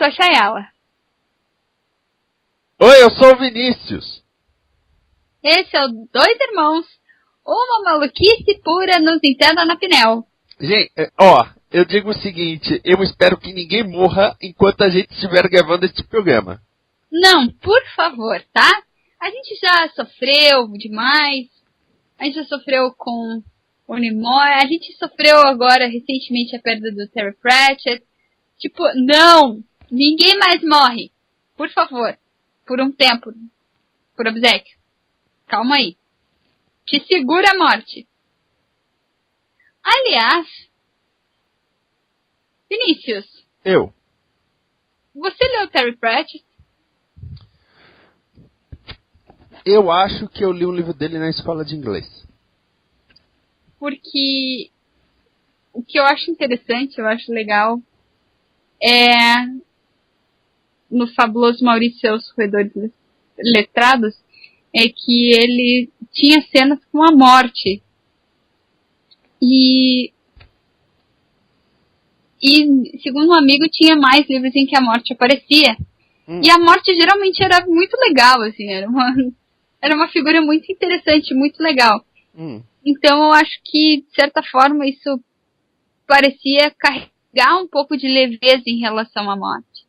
sou a Chayala. Oi, eu sou o Vinícius. Esse é o Dois Irmãos, uma maluquice pura nos entenda na Pinel. Gente, eu digo o seguinte, eu espero que ninguém morra enquanto a gente estiver gravando este programa. Não, por favor, tá? A gente já sofreu demais, a gente já sofreu com o Nimoy, a gente sofreu agora recentemente a perda do Terry Pratchett. Tipo, não, ninguém mais morre, por favor, por um tempo, por obséquio. Calma aí. Te segura a morte. Aliás, Vinícius. Eu. Você leu Terry Pratchett? Eu acho que eu li um livro dele na escola de inglês. Porque o que eu acho interessante, eu acho legal, é no fabuloso Maurício e seus roedores letrados, é que ele tinha cenas com a morte. E segundo um amigo, tinha mais livros em que a morte aparecia. E a morte geralmente era muito legal, assim, era uma figura muito interessante, muito legal. Então eu acho que, de certa forma, isso parecia carregar um pouco de leveza em relação à morte.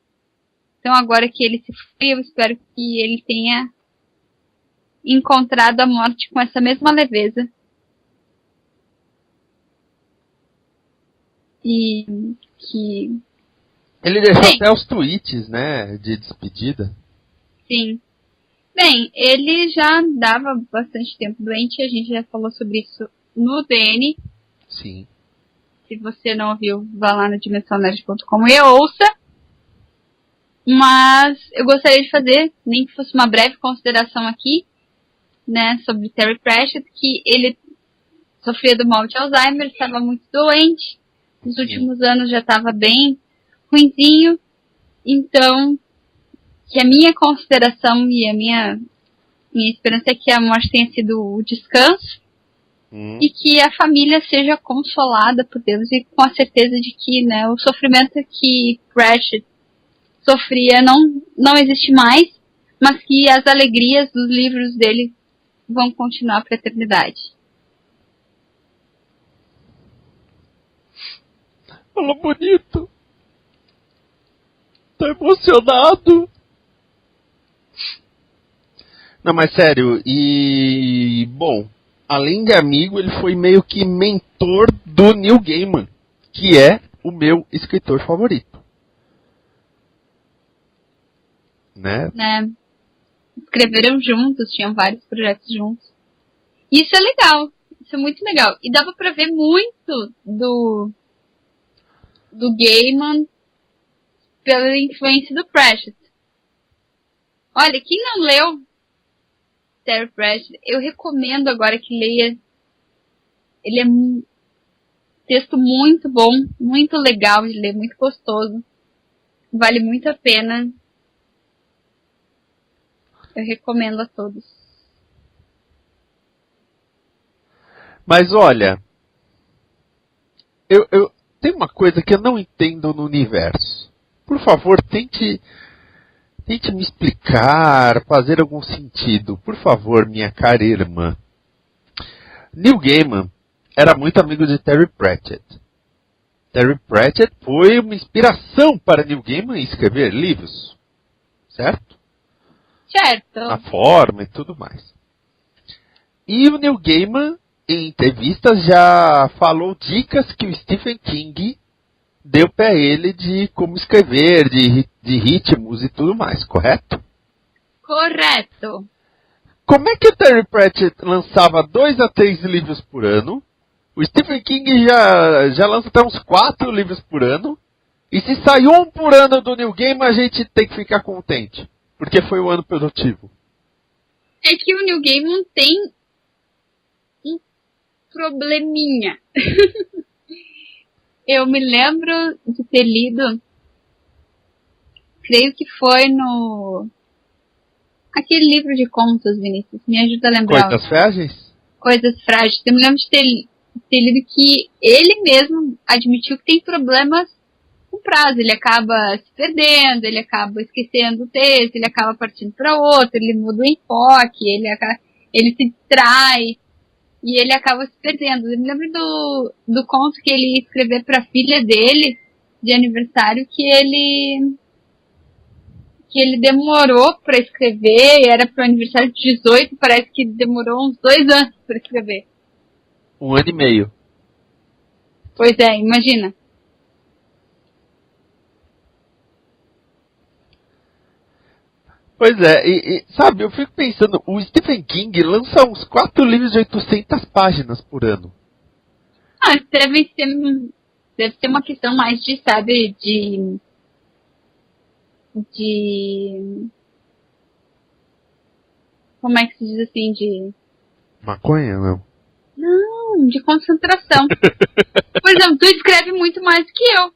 Então agora que ele se foi, eu espero que ele tenha encontrado a morte com essa mesma leveza. E que... Ele deixou até os tweets, né, de despedida. Sim. Bem, ele já andava bastante tempo doente, a gente já falou sobre isso no DN. Sim. Se você não ouviu, vá lá no dimensãonerd.com e ouça. Mas eu gostaria de fazer, nem que fosse uma breve consideração aqui, né, sobre Terry Pratchett, que ele sofria do mal de Alzheimer, estava muito doente, nos últimos anos já estava bem ruinzinho, então, que a minha consideração e a minha esperança é que a morte tenha sido o descanso, e que a família seja consolada por Deus e com a certeza de que, né, o sofrimento que Pratchett sofria não existe mais, mas que as alegrias dos livros dele vão continuar para a eternidade. Falou bonito. Tô emocionado. Não, mas sério, bom, além de amigo, ele foi meio que mentor do Neil Gaiman, que é o meu escritor favorito. Né? Escreveram juntos, tinham vários projetos juntos. E isso é legal, isso é muito legal. E dava pra ver muito do Gaiman pela influência do Pratchett. Olha, quem não leu Terry Pratchett, eu recomendo agora que leia. Ele é um texto muito bom, muito legal de ler, muito gostoso. Vale muito a pena. Eu recomendo a todos. Mas olha, eu tem uma coisa que eu não entendo no universo. Por favor, tente me explicar, fazer algum sentido. Por favor, minha cara irmã. Neil Gaiman era muito amigo de Terry Pratchett. Terry Pratchett foi uma inspiração para Neil Gaiman escrever livros. Certo? Certo. A forma e tudo mais. E o Neil Gaiman, em entrevistas, já falou dicas que o Stephen King deu para ele de como escrever, de ritmos e tudo mais, correto? Correto. Como é que o Terry Pratchett lançava 2 a 3 livros por ano? O Stephen King já lança até uns 4 livros por ano. E se sai um por ano do Neil Gaiman, a gente tem que ficar contente. Porque foi um ano produtivo. É que o Neil Gaiman tem um probleminha. Eu me lembro de ter lido, creio que foi no... aquele livro de contos, Vinícius, me ajuda a lembrar. Coisas Frágeis? Coisas Frágeis. Eu me lembro de ter lido que ele mesmo admitiu que tem problemas com com prazo, ele acaba se perdendo, ele acaba esquecendo o texto, ele acaba partindo para outro, ele muda o enfoque, ele se distrai e ele acaba se perdendo. Eu me lembro do conto que ele ia escrever para a filha dele de aniversário, que ele demorou para escrever, era pro aniversário de 18, parece que demorou uns 2 anos para escrever. 1 ano e meio. Pois é, imagina. Pois é, e sabe, eu fico pensando, o Stephen King lança uns 4 livros de 800 páginas por ano. Deve ser uma questão mais de, sabe, de como é que se diz assim, de... Maconha, não? Não, de concentração. Por exemplo, tu escreve muito mais que eu.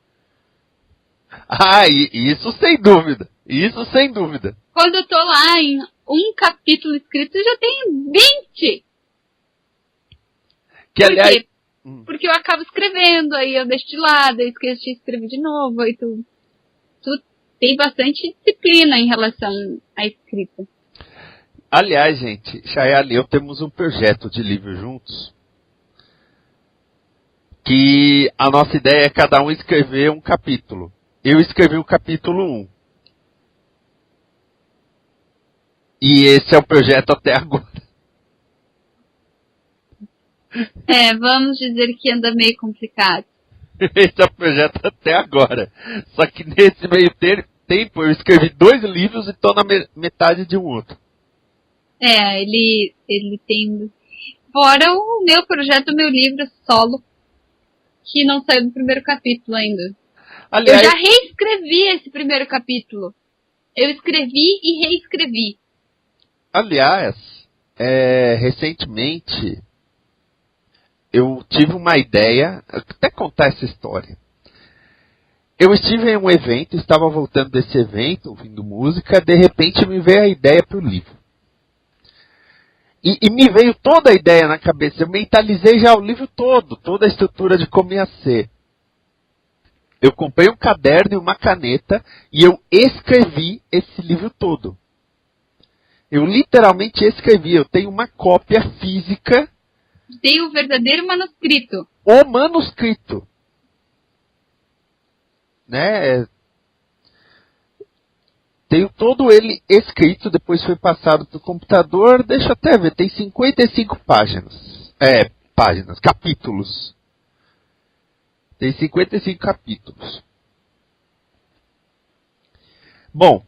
Isso sem dúvida. Isso sem dúvida. Quando eu tô lá em um capítulo escrito, eu já tenho 20. Que, aliás... Por quê? Porque eu acabo escrevendo, aí eu deixo de lado, aí esqueço de escrever de novo, aí tu tem bastante disciplina em relação à escrita. Aliás, gente, Chayane e eu temos um projeto de livro juntos, que a nossa ideia é cada um escrever um capítulo. Eu escrevi o capítulo 1. E esse é o projeto até agora. Vamos dizer que anda meio complicado. Esse é o projeto até agora. Só que nesse meio tempo eu escrevi 2 livros e estou na metade de um outro. Ele tem... Fora o meu projeto, o meu livro solo, que não saiu do primeiro capítulo ainda. Aliás, eu já reescrevi esse primeiro capítulo. Eu escrevi e reescrevi. Aliás, recentemente, eu tive uma ideia, até contar essa história. Eu estive em um evento, estava voltando desse evento, ouvindo música, de repente me veio a ideia para o livro. E me veio toda a ideia na cabeça, eu mentalizei já o livro todo, toda a estrutura de como ia ser. Eu comprei um caderno e uma caneta e eu escrevi esse livro todo. Eu literalmente escrevi, eu tenho uma cópia física. Tem o verdadeiro manuscrito. O manuscrito. Né? Tenho todo ele escrito, depois foi passado para o computador, deixa eu até ver, tem 55 páginas. Capítulos. Tem 55 capítulos. Bom,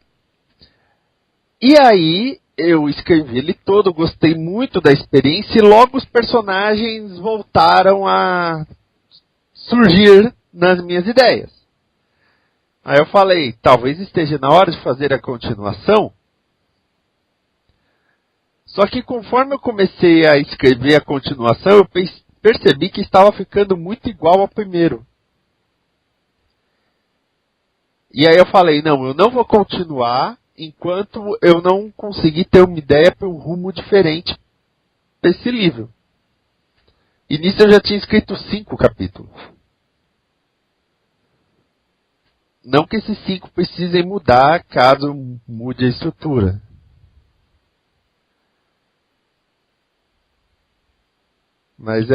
e aí eu escrevi ele todo, gostei muito da experiência e logo os personagens voltaram a surgir nas minhas ideias. Aí eu falei, talvez esteja na hora de fazer a continuação. Só que conforme eu comecei a escrever a continuação, eu percebi que estava ficando muito igual ao primeiro. E aí eu falei, não, eu não vou continuar enquanto eu não conseguir ter uma ideia para um rumo diferente para esse livro. E nisso eu já tinha escrito 5 capítulos. Não que esses 5 precisem mudar caso mude a estrutura. Mas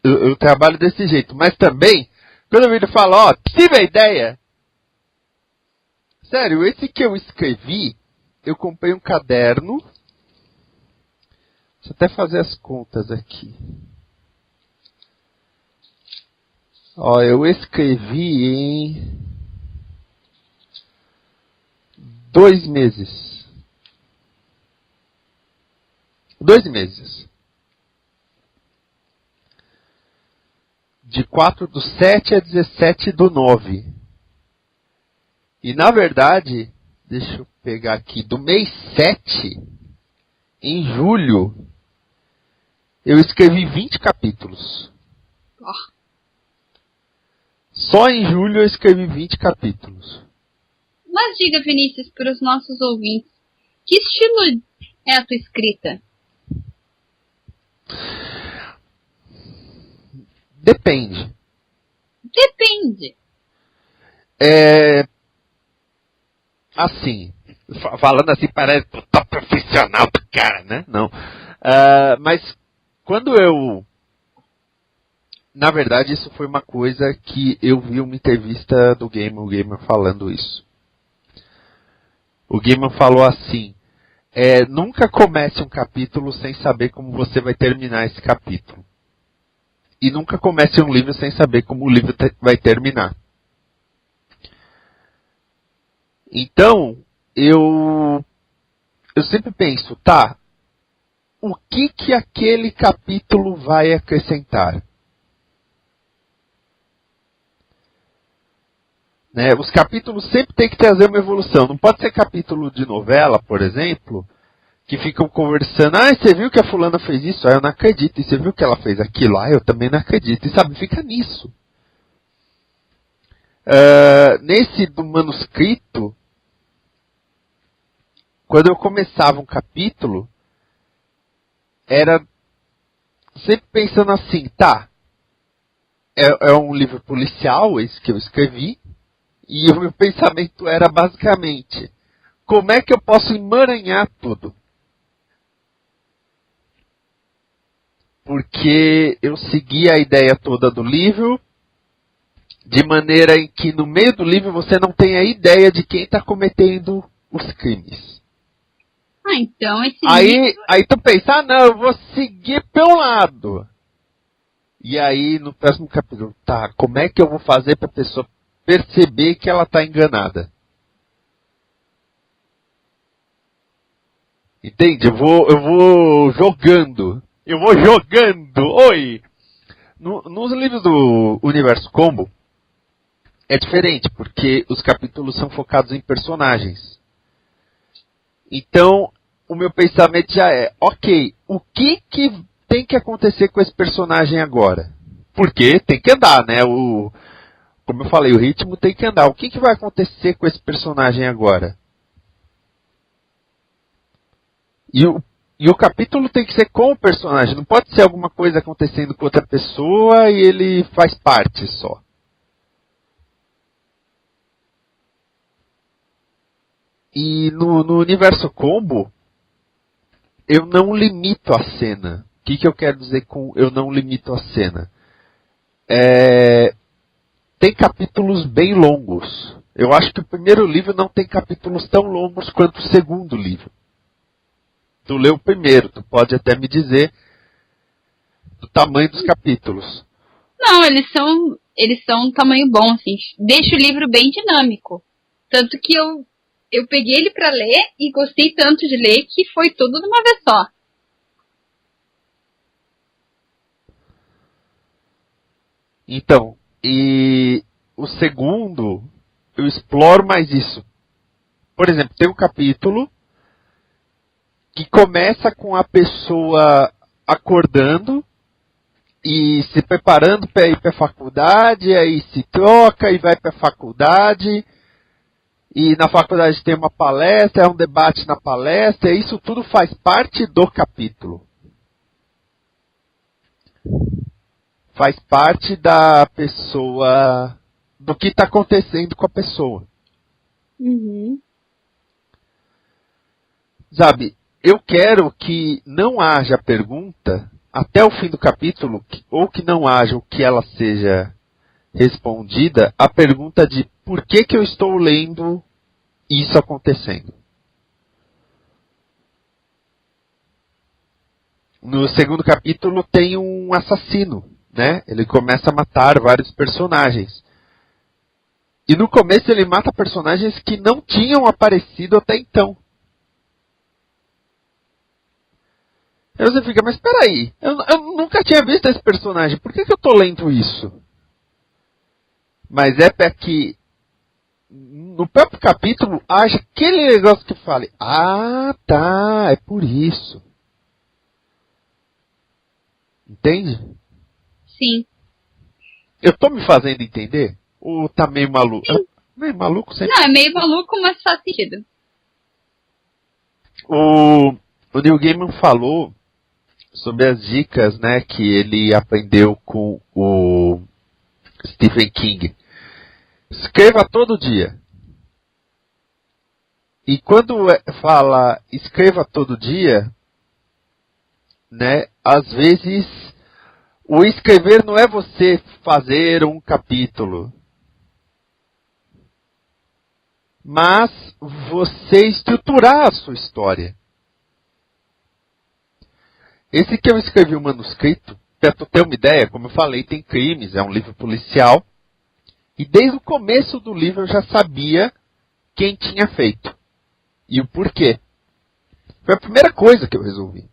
eu trabalho desse jeito. Mas também, quando eu vejo falar, tive a ideia. Sério, esse que eu escrevi, eu comprei um caderno. Deixa eu até fazer as contas aqui. Eu escrevi em 2 meses. 2 meses. De 4/7 a 17/9. E na verdade, deixa eu pegar aqui, do mês 7, em julho, eu escrevi 20 capítulos. Só em julho eu escrevi 20 capítulos. Mas diga, Vinícius, para os nossos ouvintes, que estilo é a tua escrita? Depende. Depende. Assim, falando assim parece total profissional do cara, né? Não. Mas quando na verdade, isso foi uma coisa que eu vi uma entrevista do o Gamer falando isso. O Gamer falou assim, nunca comece um capítulo sem saber como você vai terminar esse capítulo. E nunca comece um livro sem saber como o livro vai terminar. Então, eu sempre penso, tá, o que aquele capítulo vai acrescentar? Né? Os capítulos sempre têm que trazer uma evolução. Não pode ser capítulo de novela, por exemplo, que ficam conversando. Ah, você viu que a fulana fez isso? Ah, eu não acredito. E você viu que ela fez aquilo? Ah, eu também não acredito. E sabe, fica nisso. Nesse do manuscrito, quando eu começava um capítulo, era sempre pensando assim, tá, é um livro policial, esse que eu escrevi, e o meu pensamento era basicamente, como é que eu posso emaranhar tudo? Porque eu segui a ideia toda do livro, de maneira em que no meio do livro você não tem a ideia de quem está cometendo os crimes. Ah, então esse livro... Aí tu pensa, não, eu vou seguir pelo lado. E aí no próximo capítulo, tá, como é que eu vou fazer para a pessoa perceber que ela está enganada? Entende? Eu vou jogando. Oi! Nos livros do Universo Combo, é diferente, porque os capítulos são focados em personagens. Então, o meu pensamento já é, ok, o que tem que acontecer com esse personagem agora? Porque tem que andar, né? Como eu falei, o ritmo tem que andar. O que vai acontecer com esse personagem agora? E o capítulo tem que ser com o personagem. Não pode ser alguma coisa acontecendo com outra pessoa e ele faz parte só. E no Universo Combo, eu não limito a cena. O que eu quero dizer com eu não limito a cena? Tem capítulos bem longos. Eu acho que o primeiro livro não tem capítulos tão longos quanto o segundo livro. Tu leu o primeiro, tu pode até me dizer do tamanho dos capítulos. Não, eles são um tamanho bom, assim. Deixa o livro bem dinâmico. Tanto que eu peguei ele pra ler e gostei tanto de ler que foi tudo de uma vez só. Então, e o segundo, eu exploro mais isso. Por exemplo, tem um capítulo que começa com a pessoa acordando e se preparando para ir para a faculdade, aí se troca e vai para a faculdade, e na faculdade tem uma palestra, é um debate na palestra, e isso tudo faz parte do capítulo. Faz parte da pessoa, do que está acontecendo com a pessoa. Uhum. Sabe, eu quero que não haja pergunta até o fim do capítulo, ou que não haja o que ela seja respondida, a pergunta de por que eu estou lendo isso acontecendo. No segundo capítulo tem um assassino, né? Ele começa a matar vários personagens. E no começo ele mata personagens que não tinham aparecido até então. Aí você fica, mas peraí, eu nunca tinha visto esse personagem, por que eu tô lendo isso? Mas é para que no próprio capítulo haja aquele negócio que fale, ah, tá, é por isso. Entende? Sim. Eu tô me fazendo entender? Ou tá meio maluco? Meio maluco sempre. Não, é meio maluco, mas faz sentido. O Neil Gaiman falou sobre as dicas, né, que ele aprendeu com o Stephen King. Escreva todo dia. E quando fala escreva todo dia, né, às vezes o escrever não é você fazer um capítulo, mas você estruturar a sua história. Esse que eu escrevi o manuscrito, para tu ter uma ideia, como eu falei, tem crimes, é um livro policial, e desde o começo do livro eu já sabia quem tinha feito e o porquê. Foi a primeira coisa que eu resolvi.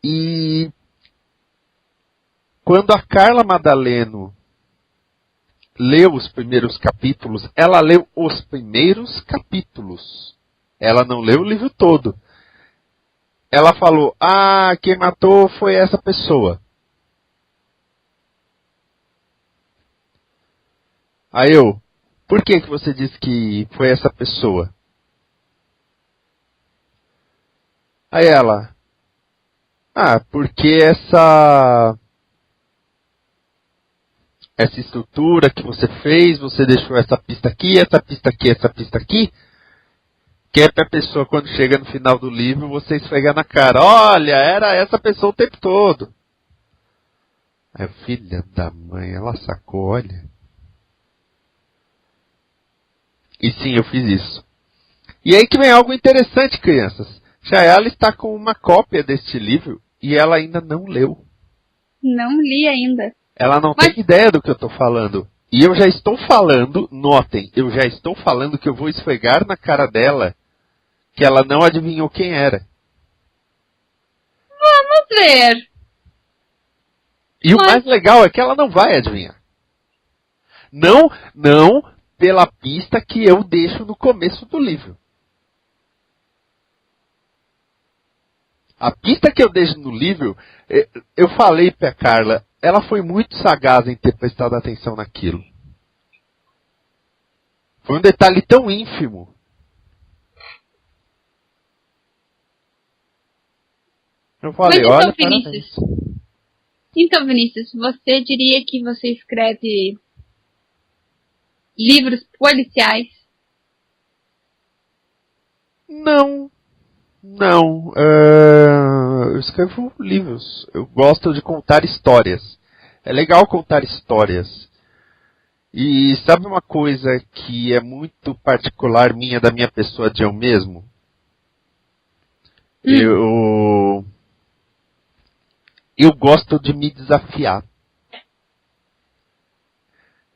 E quando a Carla Madaleno leu os primeiros capítulos, ela leu os primeiros capítulos. Ela não leu o livro todo. Ela falou, quem matou foi essa pessoa. Aí eu, por que você disse que foi essa pessoa? Aí ela, porque essa estrutura que você fez, você deixou essa pista aqui, essa pista aqui, essa pista aqui, que é pra pessoa, quando chega no final do livro, você esfregar na cara, olha, era essa pessoa o tempo todo. Aí, filha da mãe, ela sacou, olha. E sim, eu fiz isso. E aí que vem algo interessante, crianças. Chayala está com uma cópia deste livro e ela ainda não leu. Não li ainda. Ela não tem ideia do que eu estou falando. E eu já estou falando, notem, eu já estou falando que eu vou esfregar na cara dela que ela não adivinhou quem era. Vamos ver. E o mais legal é que ela não vai adivinhar. Não pela pista que eu deixo no começo do livro. A pista que eu deixo no livro, eu falei pra Carla, ela foi muito sagaz em ter prestado atenção naquilo. Foi um detalhe tão ínfimo. Eu falei, mas então, olha, Vinícius, parabéns. Então, Vinícius, você diria que você escreve livros policiais? Não. Eu escrevo livros. Eu gosto de contar histórias. É legal contar histórias. E sabe uma coisa que é muito particular minha, da minha pessoa, de eu mesmo? Eu gosto de me desafiar.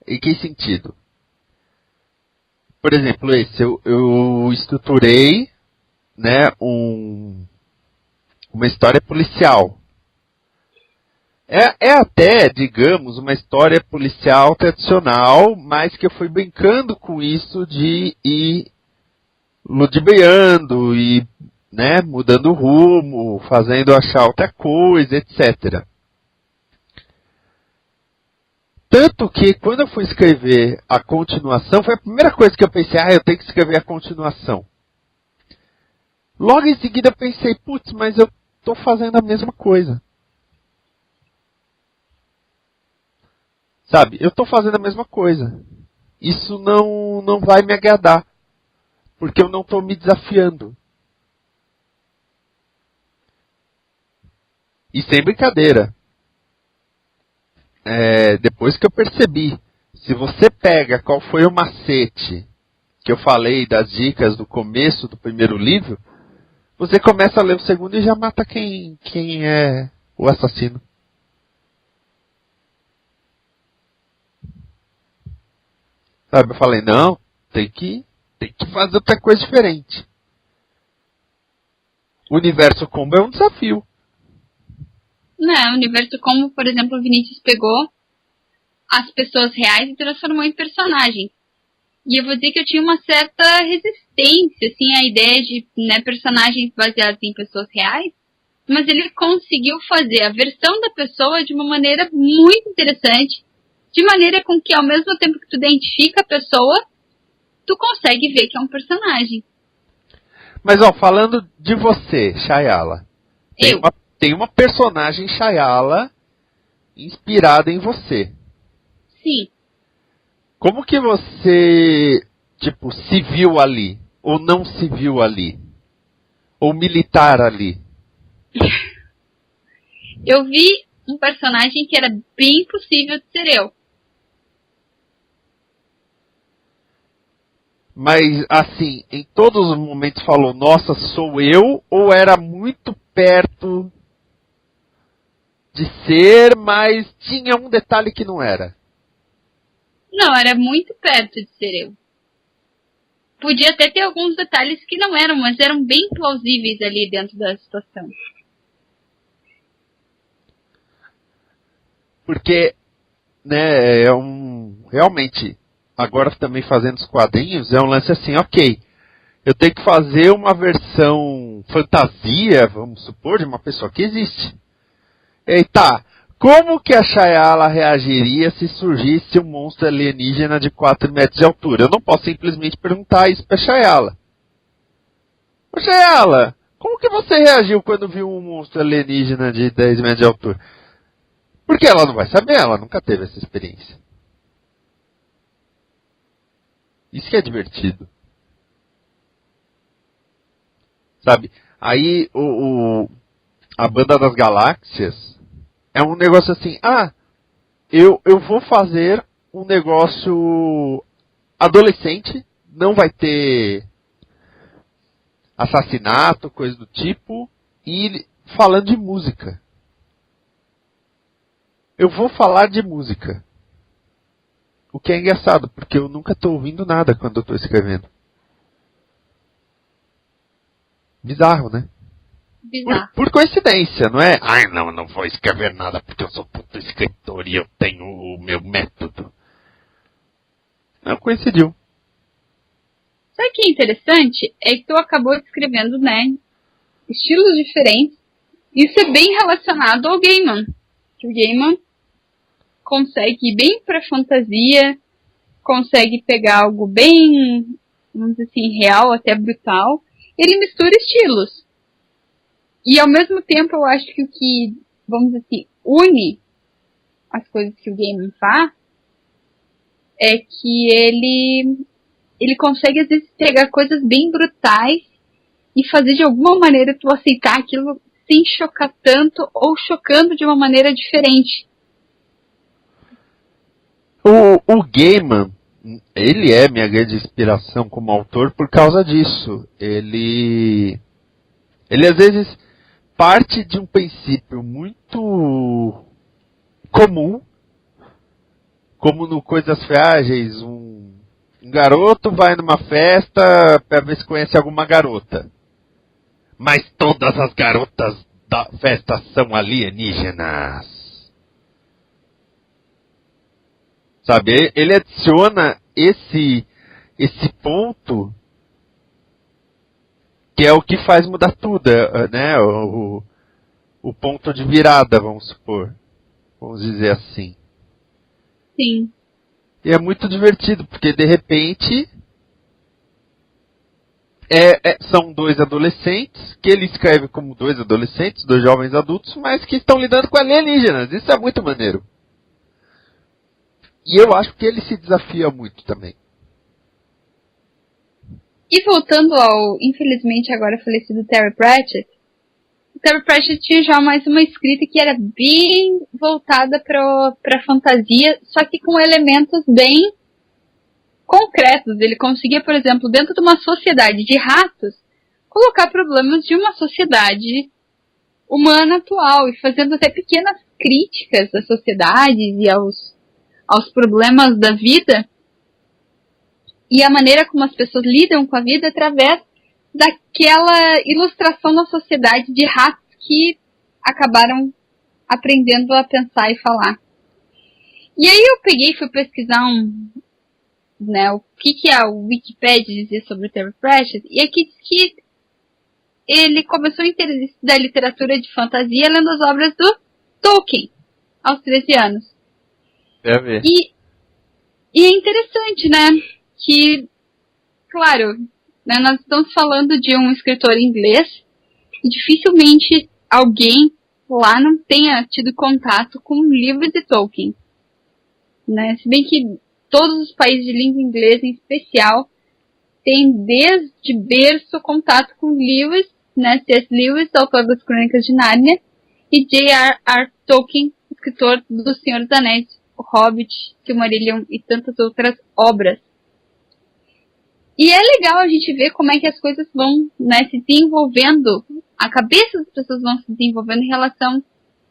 Em que sentido? Por exemplo, eu estruturei, né, uma história policial. É até, digamos, uma história policial tradicional, mas que eu fui brincando com isso de ir ludibriando e, né, mudando o rumo, fazendo achar outra coisa, etc. Tanto que quando eu fui escrever a continuação, foi a primeira coisa que eu pensei, eu tenho que escrever a continuação. Logo em seguida eu pensei, putz, mas eu estou fazendo a mesma coisa. Sabe, eu estou fazendo a mesma coisa. Isso não vai me agradar. Porque eu não estou me desafiando. E sem brincadeira. Depois que eu percebi, se você pega qual foi o macete que eu falei das dicas do começo do primeiro livro, você começa a ler o segundo e já mata quem é o assassino. Sabe, eu falei, não, tem que fazer outra coisa diferente. O universo combo é um desafio. Não, o universo combo, por exemplo, o Vinícius pegou as pessoas reais e transformou em personagem. E eu vou dizer que eu tinha uma certa resistência, assim, à ideia de, né, personagens baseados em pessoas reais, mas ele conseguiu fazer a versão da pessoa de uma maneira muito interessante, de maneira com que, ao mesmo tempo que tu identifica a pessoa, tu consegue ver que é um personagem. Mas, falando de você, Chayala, tem uma personagem Chayala inspirada em você. Sim. Como que você, tipo, se viu ali? Ou não se viu ali? Ou militar ali? Eu vi um personagem que era bem possível de ser eu. Mas, assim, em todos os momentos falou, nossa, sou eu? Ou era muito perto de ser, mas tinha um detalhe que não era? Não, era muito perto de ser eu. Podia até ter alguns detalhes que não eram, mas eram bem plausíveis ali dentro da situação. Porque, né, realmente, agora também fazendo os quadrinhos, é um lance assim, ok, eu tenho que fazer uma versão fantasia, vamos supor, de uma pessoa que existe. E tá, como que a Shayala reagiria se surgisse um monstro alienígena de 4 metros de altura? Eu não posso simplesmente perguntar isso pra Shayala. Ô Shayala, como que você reagiu quando viu um monstro alienígena de 10 metros de altura? Porque ela não vai saber, ela nunca teve essa experiência. Isso que é divertido. Sabe? Aí a Banda das Galáxias é um negócio assim, eu vou fazer um negócio adolescente, não vai ter assassinato, coisa do tipo, e falando de música. Eu vou falar de música. O que é engraçado, porque eu nunca estou ouvindo nada quando eu estou escrevendo. Bizarro, né? Bizarro. Por coincidência, não é? Ai, não vou escrever nada porque eu sou puto escritor e eu tenho o meu método. Não, coincidiu. Sabe o que é interessante? É que tu acabou descrevendo, né, estilos diferentes. Isso é bem relacionado ao Gaiman. Que o Gaiman consegue ir bem pra fantasia, consegue pegar algo bem, vamos dizer assim, real, até brutal. Ele mistura estilos. E ao mesmo tempo eu acho que o que, vamos dizer assim, une as coisas que o Gaiman faz é que ele consegue às vezes pegar coisas bem brutais e fazer de alguma maneira tu aceitar aquilo sem chocar tanto ou chocando de uma maneira diferente. O Gaiman, ele é minha grande inspiração como autor por causa disso. Ele às vezes parte de um princípio muito comum, como no Coisas Frágeis, um garoto vai numa festa para ver se conhece alguma garota. Mas todas as garotas da festa são alienígenas. Sabe? Ele adiciona esse ponto que é o que faz mudar tudo, né? O ponto de virada, vamos supor. Vamos dizer assim. Sim. E é muito divertido, porque de repente são dois adolescentes, que ele escreve como dois adolescentes, dois jovens adultos, mas que estão lidando com alienígenas. Isso é muito maneiro. E eu acho que ele se desafia muito também. E voltando ao, infelizmente agora falecido Terry Pratchett, o Terry Pratchett tinha já mais uma escrita que era bem voltada para fantasia, só que com elementos bem concretos. Ele conseguia, por exemplo, dentro de uma sociedade de ratos, colocar problemas de uma sociedade humana atual e fazendo até pequenas críticas à sociedade e aos problemas da vida e a maneira como as pessoas lidam com a vida através daquela ilustração da sociedade de ratos que acabaram aprendendo a pensar e falar. E aí eu peguei e fui pesquisar o que a Wikipedia dizia sobre o Terry Pratchett, e aqui diz que ele começou a interesse da literatura de fantasia lendo as obras do Tolkien, aos 13 anos. Deve ver. E é interessante, né, que, claro, né, nós estamos falando de um escritor inglês e dificilmente alguém lá não tenha tido contato com um livro de Tolkien. né? Se bem que todos os países de língua inglesa, em especial, têm desde berço contato com Lewis, né? C.S. Lewis, autor das Crônicas de Nárnia, e J.R.R. Tolkien, escritor do Senhor dos Anéis, O Hobbit, Silmarillion e tantas outras obras. E é legal a gente ver como é que as coisas vão, né, se desenvolvendo, a cabeça das pessoas vão se desenvolvendo em relação ao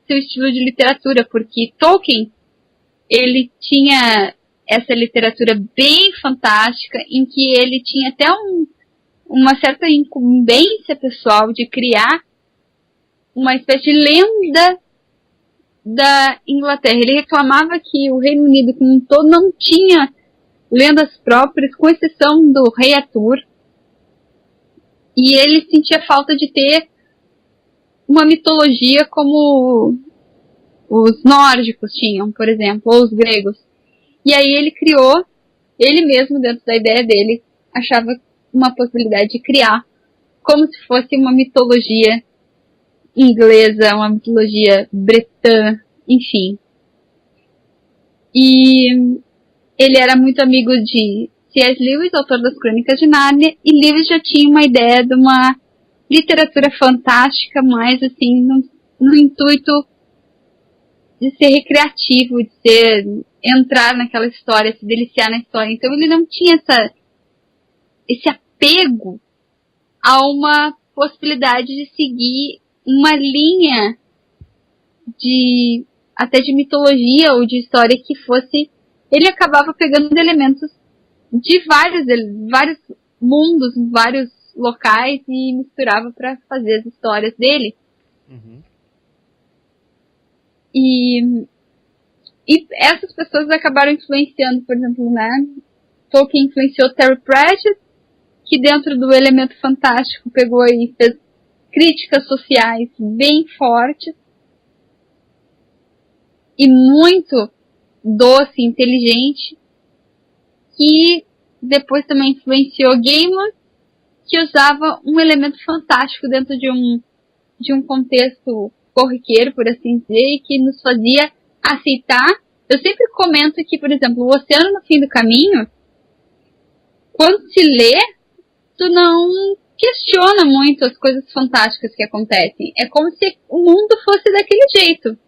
seu estilo de literatura, porque Tolkien, ele tinha essa literatura bem fantástica, em que ele tinha até uma certa incumbência pessoal de criar uma espécie de lenda da Inglaterra. Ele reclamava que o Reino Unido como um todo não tinha lendas próprias, com exceção do Rei Arthur. E ele sentia falta de ter uma mitologia como os nórdicos tinham, por exemplo, ou os gregos. E aí ele criou, ele mesmo, dentro da ideia dele, achava uma possibilidade de criar como se fosse uma mitologia inglesa, uma mitologia bretã, enfim. E ele era muito amigo de C.S. Lewis, autor das Crônicas de Nárnia, e Lewis já tinha uma ideia de uma literatura fantástica, mais assim, no intuito de ser recreativo, de entrar naquela história, se deliciar na história. Então ele não tinha esse apego a uma possibilidade de seguir uma linha até de mitologia ou de história que fosse. Ele acabava pegando elementos de vários mundos, vários locais e misturava para fazer as histórias dele. Uhum. E essas pessoas acabaram influenciando, por exemplo, né? Tolkien influenciou Terry Pratchett, que dentro do elemento fantástico pegou e fez críticas sociais bem fortes e muito doce, inteligente, que depois também influenciou Gaiman, que usava um elemento fantástico dentro de um contexto corriqueiro, por assim dizer, e que nos fazia aceitar. Eu sempre comento que, por exemplo, O Oceano no Fim do Caminho, quando se lê, tu não questiona muito as coisas fantásticas que acontecem. É como se o mundo fosse daquele jeito.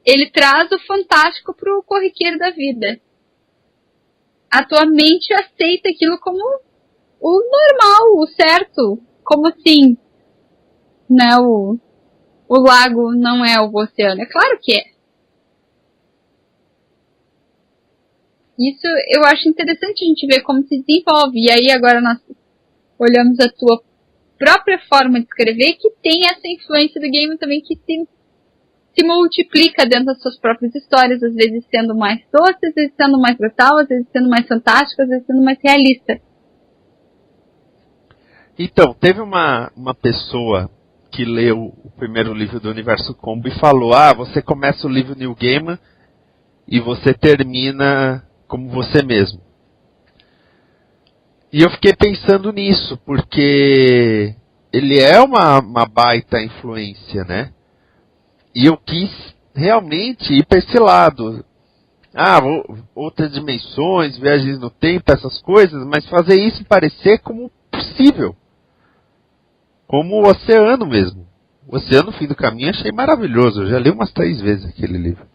Ele traz o fantástico pro corriqueiro da vida. A tua mente aceita aquilo como o normal, o certo. Como assim, né, o lago não é o oceano? É claro que é. Isso eu acho interessante a gente ver como se desenvolve. E aí agora nós olhamos a tua própria forma de escrever, que tem essa influência do game também, que se multiplica dentro das suas próprias histórias, às vezes sendo mais doce, às vezes sendo mais brutal, às vezes sendo mais fantástico, às vezes sendo mais realista. Então, teve uma pessoa que leu o primeiro livro do Universo Combo e falou: você começa o livro Neil Gaiman e você termina como você mesmo. E eu fiquei pensando nisso, porque ele é uma baita influência, né? E eu quis realmente ir para esse lado. Outras dimensões, viagens no tempo, essas coisas, mas fazer isso parecer como possível. Como o Oceano mesmo. O Oceano, Fim do Caminho, achei maravilhoso. Eu já li umas 3 vezes aquele livro.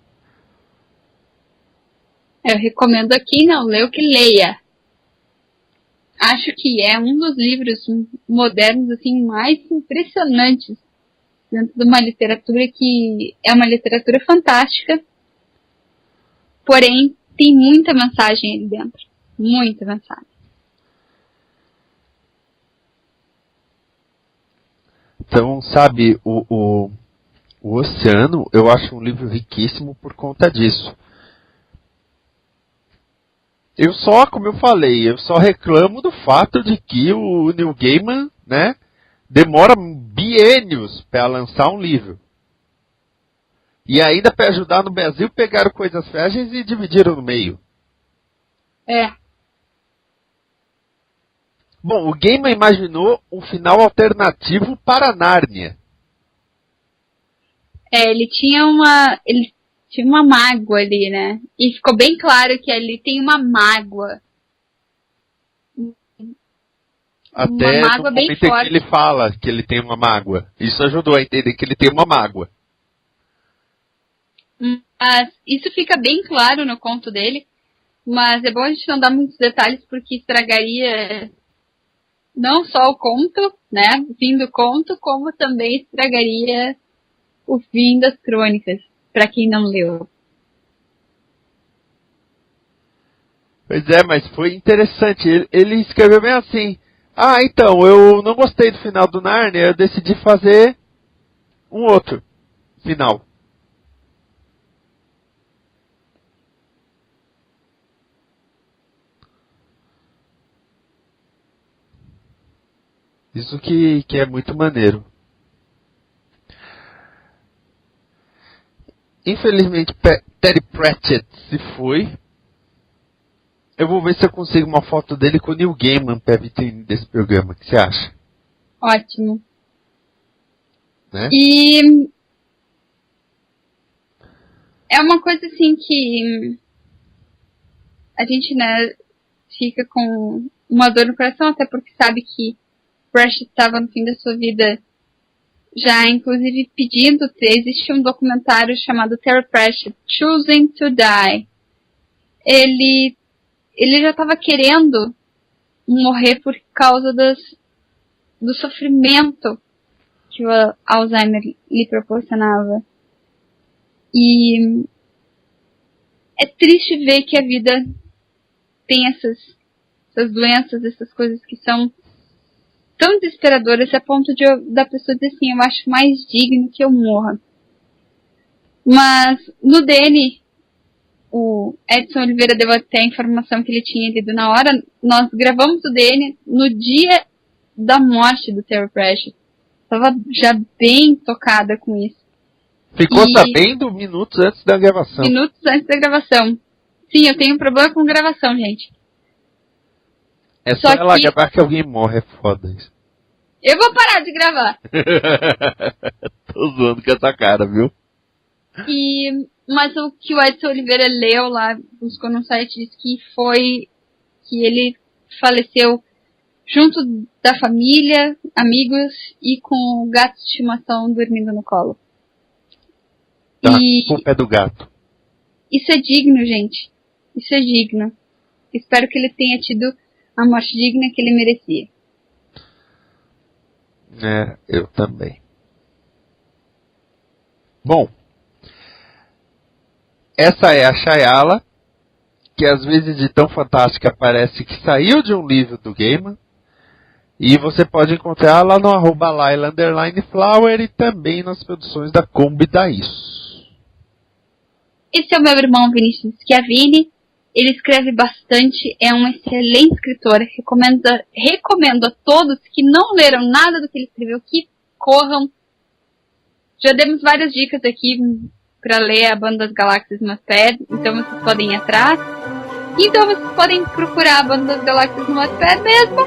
Eu recomendo a quem não leu que leia. Acho que é um dos livros modernos assim mais impressionantes dentro de uma literatura que é uma literatura fantástica, porém tem muita mensagem ali dentro. Muita mensagem. Então, sabe, o Oceano, eu acho um livro riquíssimo por conta disso. Como eu falei, eu só reclamo do fato de que o Neil Gaiman, né, demora biênios para lançar um livro. E ainda para ajudar no Brasil, pegaram Coisas Frágeis e dividiram no meio. É. Bom, o Gaiman imaginou um final alternativo para Nárnia. Ele tinha uma mágoa ali, né? E ficou bem claro que ali tem uma mágoa. Até uma mágoa no bem momento em forte. que ele fala que ele tem uma mágoa. Isso ajudou a entender que ele tem uma mágoa. Mas isso fica bem claro no conto dele. Mas é bom a gente não dar muitos detalhes porque estragaria não só o conto, né? O fim do conto, como também estragaria o fim das crônicas, pra quem não leu. Pois é, mas foi interessante. Ele escreveu bem assim. Ah, então, eu não gostei do final do Narnia, eu decidi fazer um outro final. Isso que é muito maneiro. Infelizmente, Terry Pratchett se foi. Eu vou ver se eu consigo uma foto dele com o Neil Gaiman pra vitrine desse programa. O que você acha? Ótimo. Né? E é uma coisa assim que a gente, né, fica com uma dor no coração, até porque sabe que Pratchett estava no fim da sua vida já, inclusive, pedindo. Existe um documentário chamado Terry Pratchett, Choosing to Die. Ele já estava querendo morrer por causa do sofrimento que o Alzheimer lhe proporcionava. E é triste ver que a vida tem essas doenças, essas coisas que são tão desesperadoras a ponto da pessoa dizer assim, eu acho mais digno que eu morra. Mas no DN, o Edson Oliveira deu até a informação que ele tinha lido na hora. Nós gravamos o DN no dia da morte do Terry Pratchett. Estava já bem tocada com isso. Ficou sabendo minutos antes da gravação. Minutos antes da gravação. Sim, eu tenho um problema com gravação, gente. É só ela gravar que alguém morre, é foda isso. Eu vou parar de gravar. Tô zoando com essa cara, viu? Mas o que o Edson Oliveira leu lá, buscou no site, disse que ele faleceu junto da família, amigos e com o gato de estimação dormindo no colo. Tá, com o pé do gato. Isso é digno, gente. Isso é digno. Espero que ele tenha tido a morte digna que ele merecia. É, eu também. Bom, essa é a Shayala, que às vezes de tão fantástica parece que saiu de um livro do Gaiman. E você pode encontrar lá no @Laila_Flower e também nas produções da Kombi da Isso. Esse é o meu irmão Vinícius Schiavini. Ele escreve bastante, é um excelente escritor. Recomendo a todos que não leram nada do que ele escreveu que corram. Já demos várias dicas aqui para ler a Banda das Galáxias no Wattpad, então vocês podem ir atrás. Então vocês podem procurar a Banda das Galáxias no Wattpad mesmo.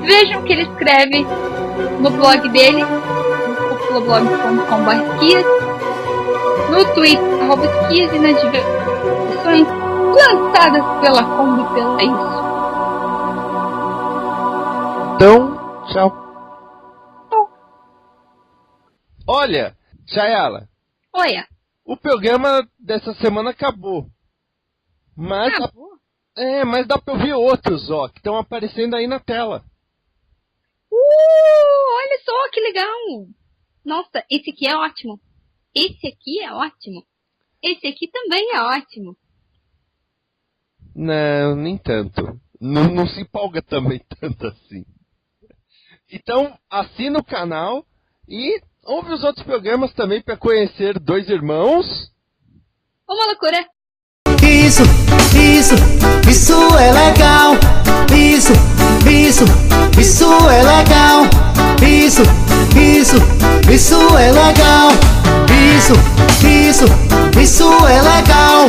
Vejam o que ele escreve no blog dele, no cupulablog.com/esquias, no Twitter, @esquias e nas diversões lançadas pela Kombi e pela Isso. Então, tchau. Olha, Shayala. Olha. O programa dessa semana acabou. Mas Acabou? mas dá pra ouvir outros, ó, que estão aparecendo aí na tela. Olha só que legal! Nossa, esse aqui é ótimo. Esse aqui é ótimo. Esse aqui também é ótimo. Não, nem tanto. Não se empolga também tanto assim. Então, assina o canal e ouve os outros programas também para conhecer dois irmãos. Uma loucura. Isso é legal. Isso é legal. Isso é legal. Isso é legal.